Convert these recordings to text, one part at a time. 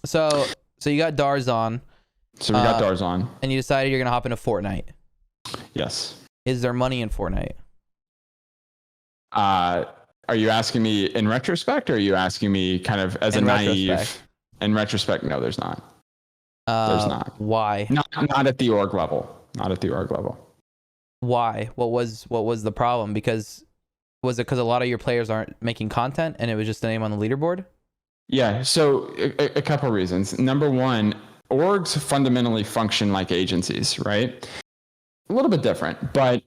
So you got Darzon. So we got Darzon. And you decided you're gonna hop into Fortnite. Yes. Is there money in Fortnite? Are you asking me in retrospect, or are you asking me kind of as a naive? In retrospect, no, there's not. There's not. Why? Not at the org level. Not at the org level. Why? What was the problem? Because was it because a lot of your players aren't making content and it was just a name on the leaderboard? Yeah. So a couple of reasons. Number one, orgs fundamentally function like agencies, right? A little bit different, but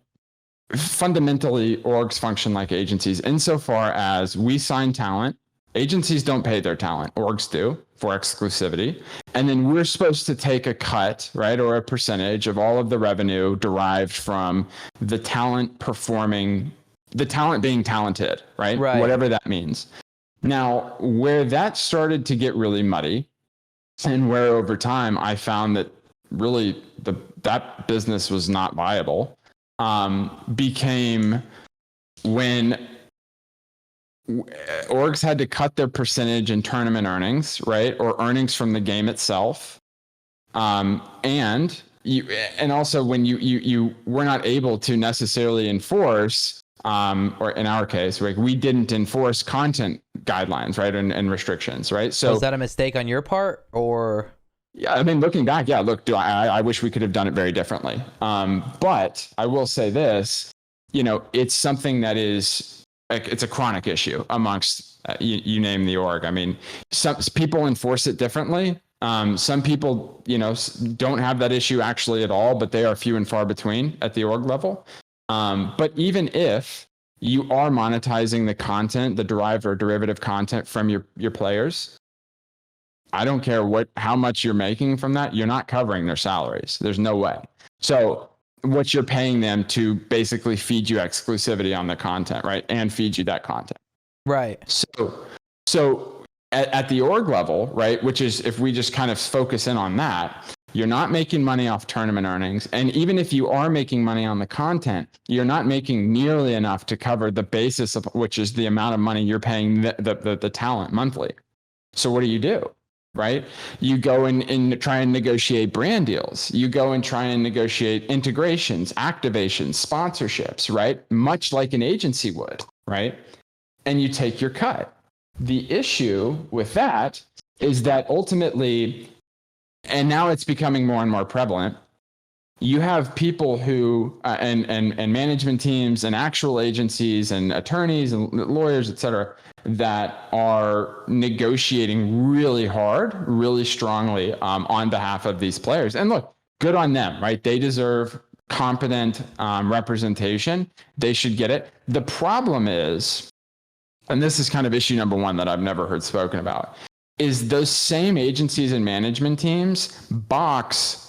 fundamentally orgs function like agencies insofar as we sign talent. Agencies don't pay their talent, orgs do, for exclusivity, and then we're supposed to take a cut, right, or a percentage of all of the revenue derived from the talent being talented, right? Whatever that means. Now, where that started to get really muddy, and where over time I found that really that business was not viable, became when orgs had to cut their percentage in tournament earnings, right, or earnings from the game itself, and also when you were not able to necessarily enforce, or in our case, like we didn't enforce content guidelines, right, and restrictions, right. So was that a mistake on your part, or? Yeah, I mean, looking back, yeah, look, I wish we could have done it very differently. But I will say this, it's something that it's a chronic issue amongst, you name the org. I mean, some people enforce it differently. Some people, don't have that issue actually at all, but they are few and far between at the org level. But even if you are monetizing the content, the derived or derivative content from your players, I don't care how much you're making from that, you're not covering their salaries. There's no way. So what you're paying them to basically feed you exclusivity on the content, right? And feed you that content. Right. So at the org level, right, which is if we just kind of focus in on that, you're not making money off tournament earnings. And even if you are making money on the content, you're not making nearly enough to cover the basis of which is the amount of money you're paying the talent monthly. So what do? Right? You go and try and negotiate brand deals. You go and try and negotiate integrations, activations, sponsorships, right? Much like an agency would, right? And you take your cut. The issue with that is that ultimately, and now it's becoming more and more prevalent, you have people who, and management teams and actual agencies and attorneys and lawyers, et cetera, that are negotiating really hard, really strongly on behalf of these players. And look, good on them, right? They deserve competent representation. They should get it. The problem is, and this is kind of issue number one that I've never heard spoken about, is those same agencies and management teams box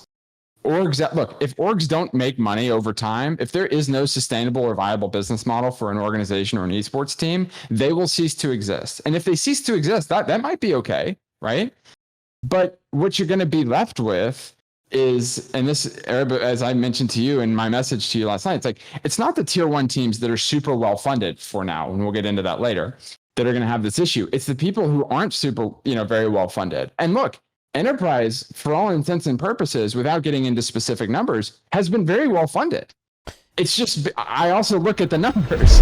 orgs. Look, if orgs don't make money over time, if there is no sustainable or viable business model for an organization or an esports team, they will cease to exist. And if they cease to exist, that might be okay, right? But what you're going to be left with is, and this, as I mentioned to you in my message to you last night, it's not the tier one teams that are super well funded for now, and we'll get into that later, that are going to have this issue. It's the people who aren't super, very well funded. And look, Enterprise, for all intents and purposes, without getting into specific numbers, has been very well funded. It's just, I also look at the numbers.